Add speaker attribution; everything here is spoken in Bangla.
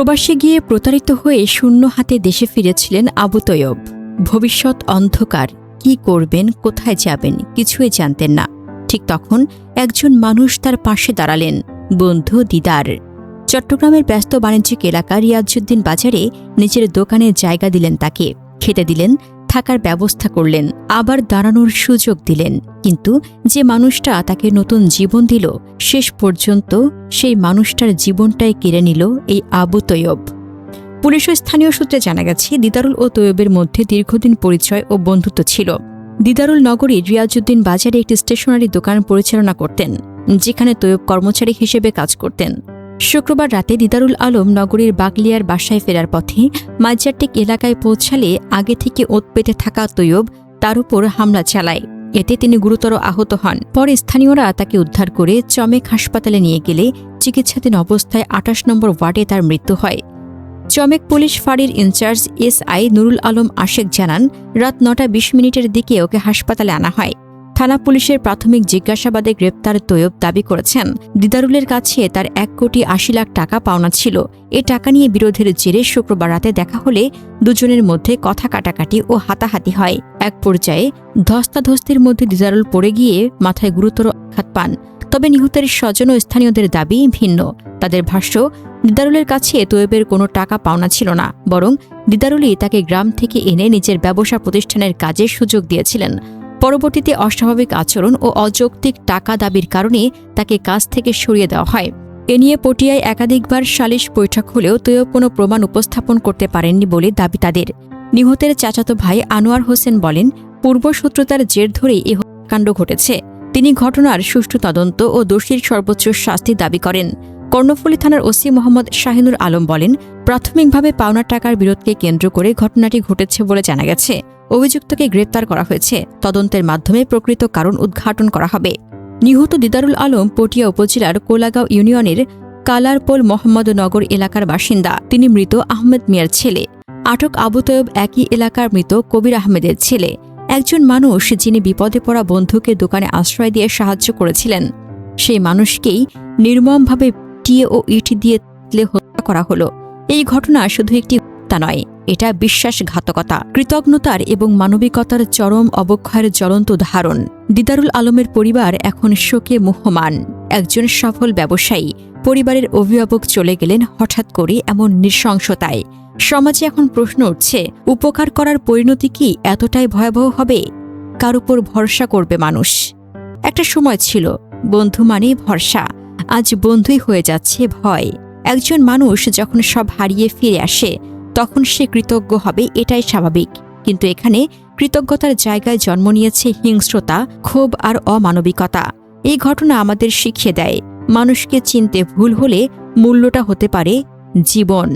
Speaker 1: প্রবাসে গিয়ে প্রতারিত হয়ে শূন্য হাতে দেশে ফিরেছিলেন আবু তৈয়ব। ভবিষ্যৎ অন্ধকার, কি করবেন, কোথায় যাবেন কিছুই জানতেন না। ঠিক তখন একজন মানুষ তার পাশে দাঁড়ালেন, বন্ধু দিদার। চট্টগ্রামের ব্যস্ত বাণিজ্যিক এলাকা রিয়াজউদ্দিন বাজারে নিজের দোকানে জায়গা দিলেন তাকে, খেতে দিলেন, থাকার ব্যবস্থা করলেন, আবার দাঁড়ানোর সুযোগ দিলেন। কিন্তু যে মানুষটা তাকে নতুন জীবন দিল, শেষ পর্যন্ত সেই মানুষটার জীবনটাই কেড়ে নিল এই আবু তৈয়ব। পুলিশ ও স্থানীয় সূত্রে জানা গেছে, দিদারুল ও তৈয়বের মধ্যে দীর্ঘদিন পরিচয় ও বন্ধুত্ব ছিল। দিদারুল নগরীর রিয়াজউদ্দিন বাজারে একটি স্টেশনারি দোকান পরিচালনা করতেন, যেখানে তৈয়ব কর্মচারী হিসেবে কাজ করতেন। শুক্রবার রাতে দিদারুল আলম নগরীর বাগলিয়ার বাসায় ফেরার পথে মাইজারটেক এলাকায় পৌঁছালে আগে থেকে ওত পেতে থাকা তৈয়ব তার উপর হামলা চালায়। এতে তিনি গুরুতর আহত হন। পরে স্থানীয়রা তাকে উদ্ধার করে চমেক হাসপাতালে নিয়ে গেলে চিকিৎসাধীন অবস্থায় ২৮ নম্বর ওয়ার্ডে তার মৃত্যু হয়। চমেক পুলিশ ফাঁড়ির ইনচার্জ এসআই নুরুল আলম আশেক জানান, রাত ৯:২০ দিকে ওকে হাসপাতালে আনা হয়। থানা পুলিশের প্রাথমিক জিজ্ঞাসাবাদে গ্রেপ্তার তৈয়ব দাবি করেছেন, দিদারুলের কাছে তার ১,৮০,০০,০০০ টাকা পাওনা ছিল। এ টাকা নিয়ে বিরোধের জেরে শুক্রবার রাতে দেখা হলে দুজনের মধ্যে কথা কাটাকাটি ও হাতাহাতি হয়। এক পর্যায়ে ধস্তাধস্তির মধ্যে দিদারুল পড়ে গিয়ে মাথায় গুরুতর আঘাত পান। তবে নিহতের স্বজন ও স্থানীয়দের দাবি ভিন্ন। তাদের ভাষ্য, দিদারুলের কাছে তৈয়বের কোনো টাকা পাওনা ছিল না, বরং দিদারুলই তাকে গ্রাম থেকে এনে নিজের ব্যবসা প্রতিষ্ঠানের কাজের সুযোগ দিয়েছিলেন। পরবর্তীতে অস্বাভাবিক আচরণ ও অযৌক্তিক টাকা দাবির কারণে তাকে কাজ থেকে সরিয়ে দেওয়া হয়। এ নিয়ে পটিয়ায় একাধিকবার সালিশ বৈঠক হলেও তৈয়ব কোনো প্রমাণ উপস্থাপন করতে পারেননি বলে দাবি তাদের। নিহতের চাচাতো ভাই আনোয়ার হোসেন বলেন, পূর্বশত্রুতার জের ধরেই এ হত্যাকাণ্ড ঘটেছে। তিনি ঘটনার সুষ্ঠু তদন্ত ও দোষীর সর্বোচ্চ শাস্তি দাবি করেন। কর্ণফুলী থানার ওসি মোহাম্মদ শাহিনুর আলম বলেন, প্রাথমিকভাবে পাওনা টাকার বিরোধকে কেন্দ্র করে ঘটনাটি ঘটেছে বলে জানা গেছে। অভিযুক্তকে গ্রেপ্তার করা হয়েছে। তদন্তের মাধ্যমে প্রকৃত কারণ উদ্ঘাটন করা হবে। নিহত দিদারুল আলম পটিয়া উপজেলার কোলাগাঁও ইউনিয়নের কালারপোল মোহাম্মদনগর এলাকার বাসিন্দা। তিনি মৃত আহমেদ মিয়ার ছেলে। আটক আবু তৈয়ব একই এলাকার মৃত কবির আহমেদের ছেলে। একজন মানুষ যিনি বিপদে পড়া বন্ধুকে দোকানে আশ্রয় দিয়ে সাহায্য করেছিলেন, সেই মানুষকেই নির্মমভাবে টিয়ে ও ইট দিয়ে হত্যা করা হলো। এই ঘটনা শুধু একটি হত্যা নয়, এটা বিশ্বাসঘাতকতা, কৃতজ্ঞতার এবং মানবিকতার চরম অবক্ষয়ের জ্বলন্ত উদাহরণ। দিদারুল আলমের পরিবার এখন শোকে মুহ্যমান। একজন সফল ব্যবসায়ী, পরিবারের অভিভাবক চলে গেলেন হঠাৎ করে এমন নৃশংসতায়। সমাজে এখন প্রশ্ন উঠছে, উপকার করার পরিণতি কি এতটাই ভয়াবহ হবে? কার উপর ভরসা করবে মানুষ? একটা সময় ছিল বন্ধু মানেই ভরসা, আজ বন্ধুই হয়ে যাচ্ছে ভয়। একজন মানুষ যখন সব হারিয়ে ফিরে আসে, তখন সে কৃতজ্ঞ হবে, এটাই স্বাভাবিক। কিন্তু এখানে কৃতজ্ঞতার জায়গায় জন্ম নিয়েছে হিংস্রতা, ক্ষোভ আর অমানবিকতা। এই ঘটনা আমাদের শিখিয়ে দেয়, মানুষকে চিনতে ভুল হলে মূল্যটা হতে পারে জীবন।